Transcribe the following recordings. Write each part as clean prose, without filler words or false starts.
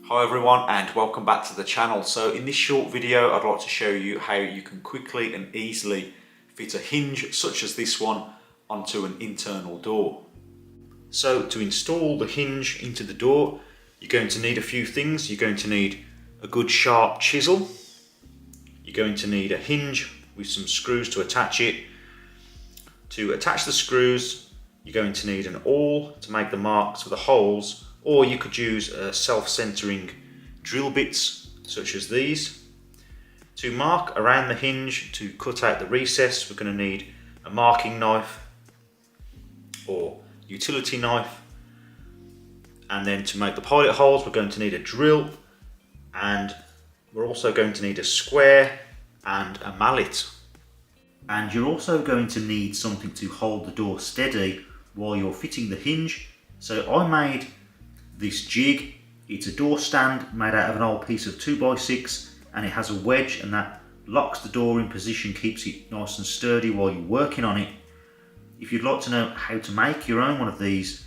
Hi everyone and welcome back to the channel. So in this short video I'd like to show you how you can quickly and easily fit a hinge such as this one onto an internal door. So to install the hinge into the door you're going to need a few things. You're going to need a good sharp chisel, you're going to need a hinge with some screws to attach it. To attach the screws you're going to need an awl to make the marks for the holes, or you could use self-centering drill bits such as these. To mark around the hinge to cut out the recess we're going to need a marking knife or utility knife, and then to make the pilot holes we're going to need a drill, and we're also going to need a square and a mallet. And you're also going to need something to hold the door steady while you're fitting the hinge. So I made this jig. It's a door stand made out of an old piece of 2x6, and it has a wedge and that locks the door in position, keeps it nice and sturdy while you're working on it. If you'd like to know how to make your own one of these,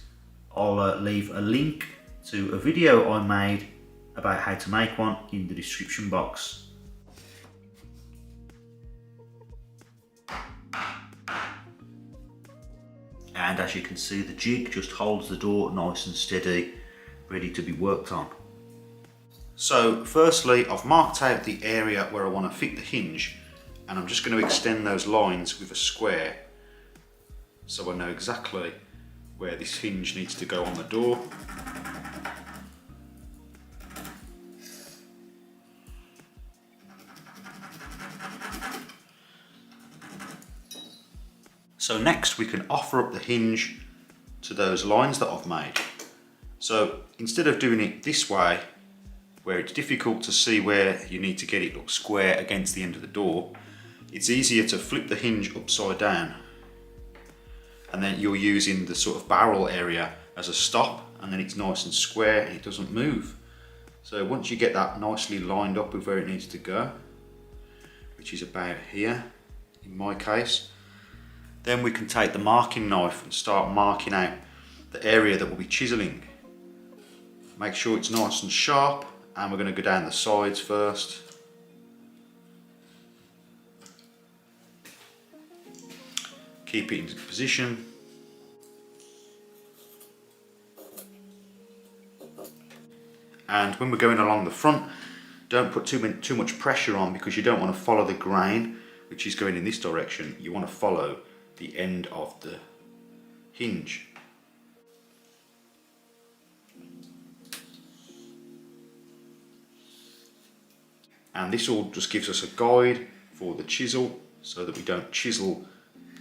I'll leave a link to a video I made about how to make one in the description box. And as you can see, the jig just holds the door nice and steady, ready to be worked on. So firstly, I've marked out the area where I want to fit the hinge, and I'm just going to extend those lines with a square so I know exactly where this hinge needs to go on the door. So next we can offer up the hinge to those lines that I've made. So instead of doing it this way, where it's difficult to see where you need to get it look square against the end of the door, it's easier to flip the hinge upside down, and then you're using the sort of barrel area as a stop, and then it's nice and square and it doesn't move. So once you get that nicely lined up with where it needs to go, which is about here in my case, then we can take the marking knife and start marking out the area that we'll be chiseling. Make sure it's nice and sharp, and we're going to go down the sides first. Keep it in position. And when we're going along the front, don't put too much pressure on, because you don't want to follow the grain which is going in this direction. You want to follow the end of the hinge. And this all just gives us a guide for the chisel, so that we don't chisel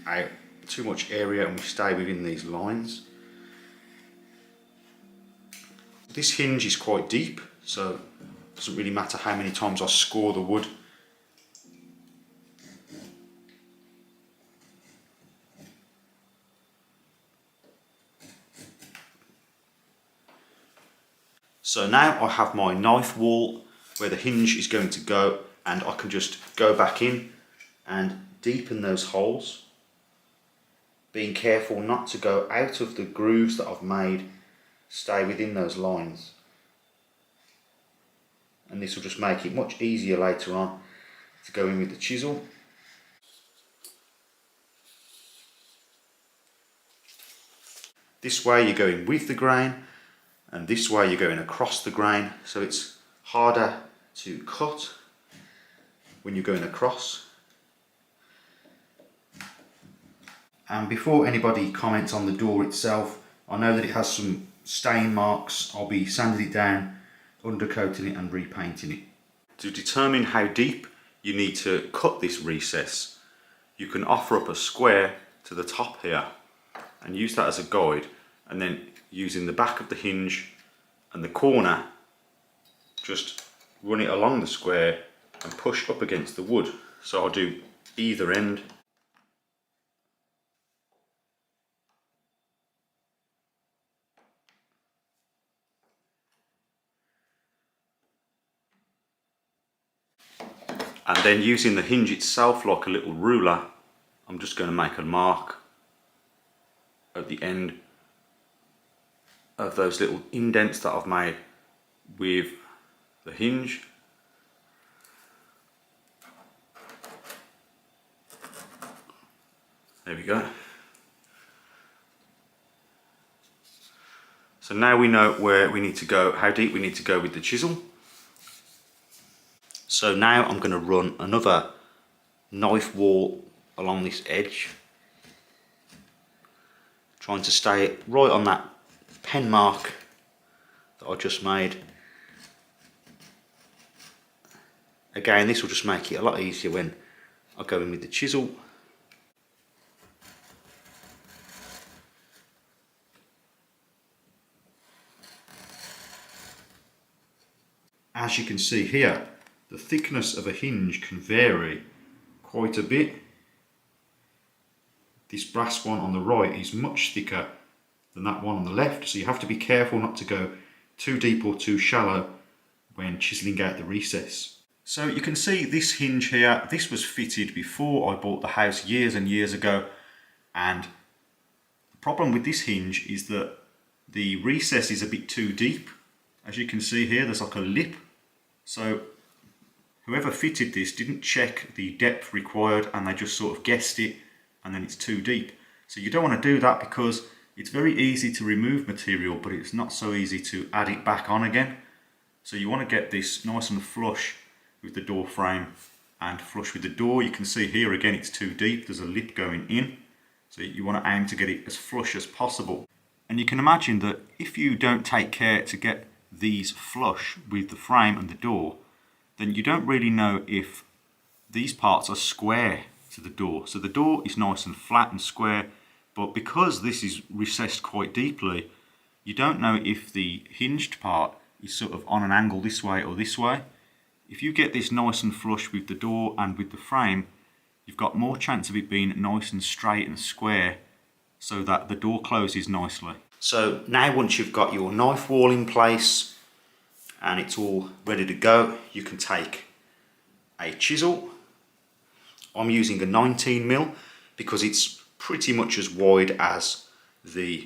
out too much area and we stay within these lines. This hinge is quite deep, so it doesn't really matter how many times I score the wood. So now I have my knife wall where the hinge is going to go, and I can just go back in and deepen those holes, being careful not to go out of the grooves that I've made, stay within those lines. And this will just make it much easier later on to go in with the chisel. This way you're going with the grain, and this way you're going across the grain, so it's harder to cut when you're going across. And before anybody comments on the door itself, I know that it has some stain marks. I'll be sanding it down, undercoating it and repainting it. To determine how deep you need to cut this recess, you can offer up a square to the top here and use that as a guide, and then using the back of the hinge and the corner, just run it along the square and push up against the wood. So I'll do either end. And then using the hinge itself like a little ruler, I'm just going to make a mark at the end of those little indents that I've made with the hinge. There we go. So now we know where we need to go, how deep we need to go with the chisel. So now I'm going to run another knife wall along this edge, trying to stay right on that pen mark that I just made. Again, this will just make it a lot easier when I go in with the chisel. As you can see here, the thickness of a hinge can vary quite a bit. This brass one on the right is much thicker than that one on the left, so you have to be careful not to go too deep or too shallow when chiseling out the recess. So you can see this hinge here, this was fitted before I bought the house years and years ago, and the problem with this hinge is that the recess is a bit too deep. As you can see here, there's like a lip, so whoever fitted this didn't check the depth required and they just sort of guessed it, and then it's too deep. So you don't want to do that, because it's very easy to remove material, but it's not so easy to add it back on again. So you want to get this nice and flush with the door frame and flush with the door. You can see here again it's too deep, there's a lip going in, so you want to aim to get it as flush as possible. And you can imagine that if you don't take care to get these flush with the frame and the door, then you don't really know if these parts are square to the door. So the door is nice and flat and square, but because this is recessed quite deeply, you don't know if the hinged part is sort of on an angle this way or this way. If you get this nice and flush with the door and with the frame, you've got more chance of it being nice and straight and square, so that the door closes nicely. So now once you've got your knife wall in place and it's all ready to go, you can take a chisel. I'm using a 19mm because it's pretty much as wide as the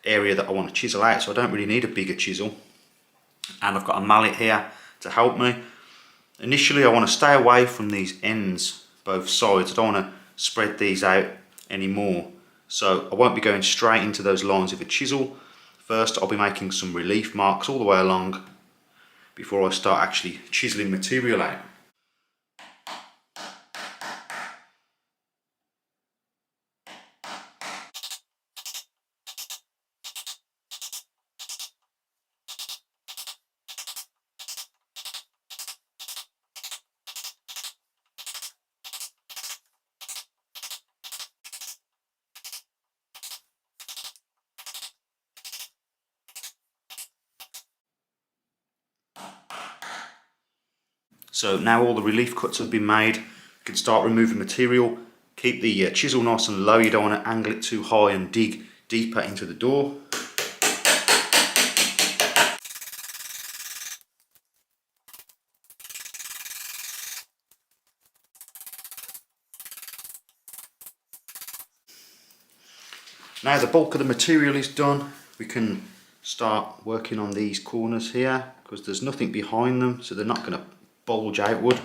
area that I want to chisel out, so I don't really need a bigger chisel. And I've got a mallet here to help me. Initially I want to stay away from these ends, both sides. I don't want to spread these out anymore, so I won't be going straight into those lines with a chisel. First I'll be making some relief marks all the way along before I start actually chiseling material out. So now all the relief cuts have been made, you can start removing material. Keep the chisel nice and low, you don't want to angle it too high and dig deeper into the door. Now the bulk of the material is done, we can start working on these corners here, because there's nothing behind them, so they're not going to bulge outward.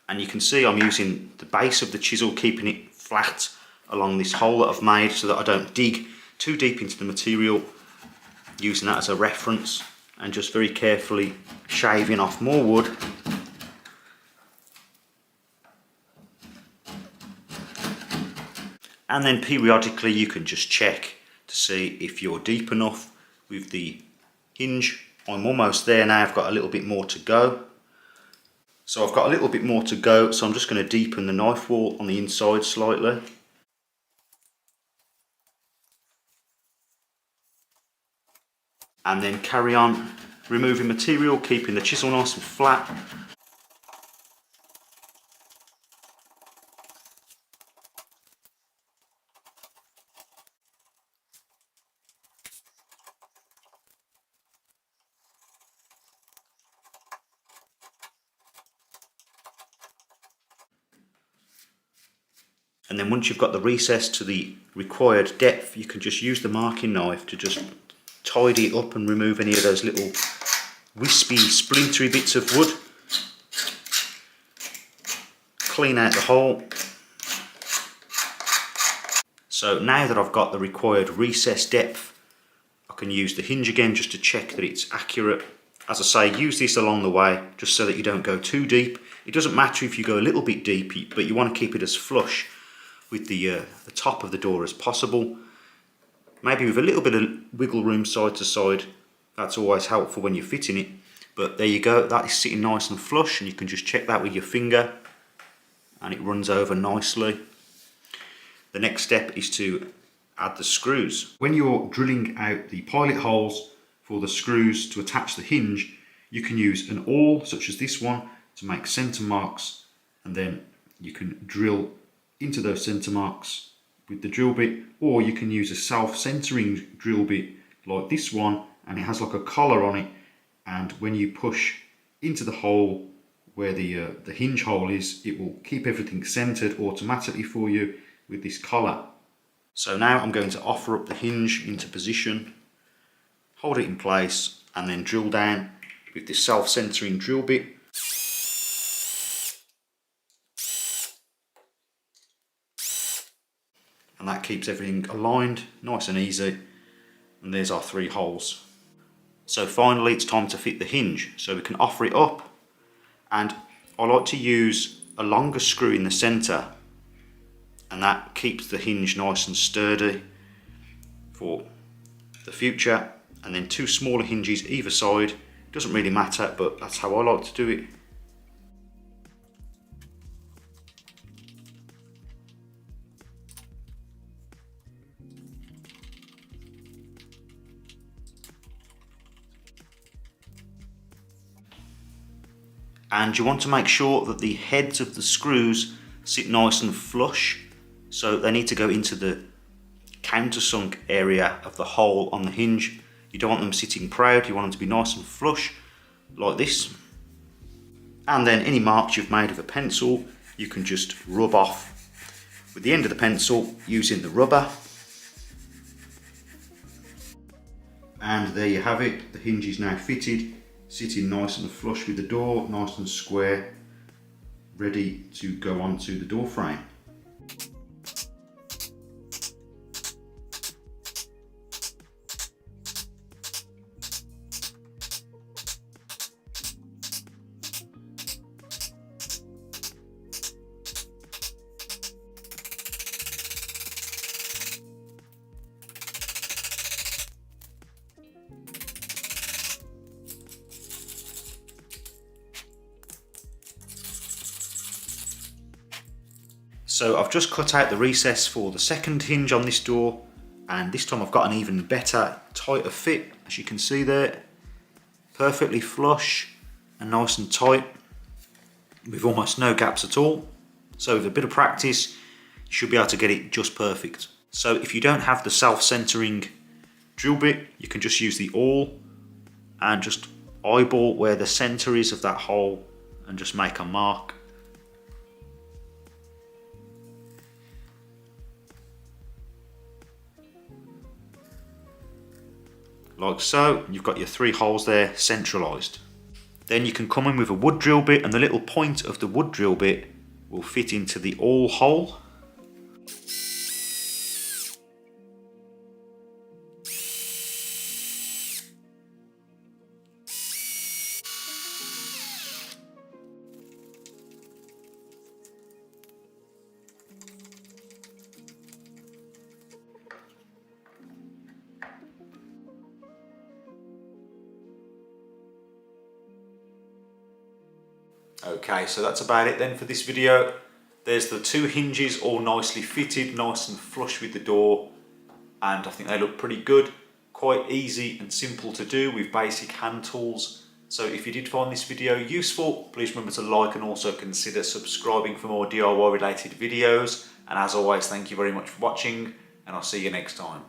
And you can see I'm using the base of the chisel, keeping it flat along this hole that I've made so that I don't dig too deep into the material, using that as a reference, and just very carefully shaving off more wood. And then periodically you can just check to see if you're deep enough with the hinge. I'm almost there now, I've got a little bit more to go. So I've got a little bit more to go, so I'm just going to deepen the knife wall on the inside slightly. And then carry on removing material, keeping the chisel nice and flat. And then once you've got the recess to the required depth, you can just use the marking knife to just tidy it up and remove any of those little wispy, splintery bits of wood. Clean out the hole. So now that I've got the required recess depth, I can use the hinge again just to check that it's accurate. As I say, use this along the way just so that you don't go too deep. It doesn't matter if you go a little bit deep, but you want to keep it as flush with the top of the door as possible. Maybe with a little bit of wiggle room side to side. That's always helpful when you're fitting it. But there you go, that is sitting nice and flush, and you can just check that with your finger and it runs over nicely. The next step is to add the screws. When you're drilling out the pilot holes for the screws to attach the hinge, you can use an awl such as this one to make centre marks, and then you can drill into those centre marks with the drill bit, or you can use a self-centering drill bit like this one, and it has like a collar on it, and when you push into the hole where the hinge hole is, it will keep everything centered automatically for you with this collar. So now I'm going to offer up the hinge into position, hold it in place, and then drill down with this self-centering drill bit. And that keeps everything aligned, nice and easy. And there's our 3 holes. So finally it's time to fit the hinge. So we can offer it up, and I like to use a longer screw in the centre, and that keeps the hinge nice and sturdy for the future. And then 2 smaller hinges either side. Doesn't really matter, but that's how I like to do it. And you want to make sure that the heads of the screws sit nice and flush, so they need to go into the countersunk area of the hole on the hinge. You don't want them sitting proud, you want them to be nice and flush like this. And then any marks you've made with a pencil, you can just rub off with the end of the pencil using the rubber. And there you have it, the hinge is now fitted, sitting nice and flush with the door, nice and square, ready to go onto the door frame. So I've just cut out the recess for the second hinge on this door, and this time I've got an even better, tighter fit, as you can see there. Perfectly flush and nice and tight with almost no gaps at all. So with a bit of practice, you should be able to get it just perfect. So if you don't have the self-centering drill bit, you can just use the awl and just eyeball where the center is of that hole and just make a mark. Like so. You've got your 3 holes there centralised. Then you can come in with a wood drill bit, and the little point of the wood drill bit will fit into the awl hole. Okay, so that's about it then for this video. There's the 2 hinges all nicely fitted, nice and flush with the door, and I think they look pretty good. Quite easy and simple to do with basic hand tools. So if you did find this video useful, please remember to like and also consider subscribing for more DIY related videos. And as always, thank you very much for watching, and I'll see you next time.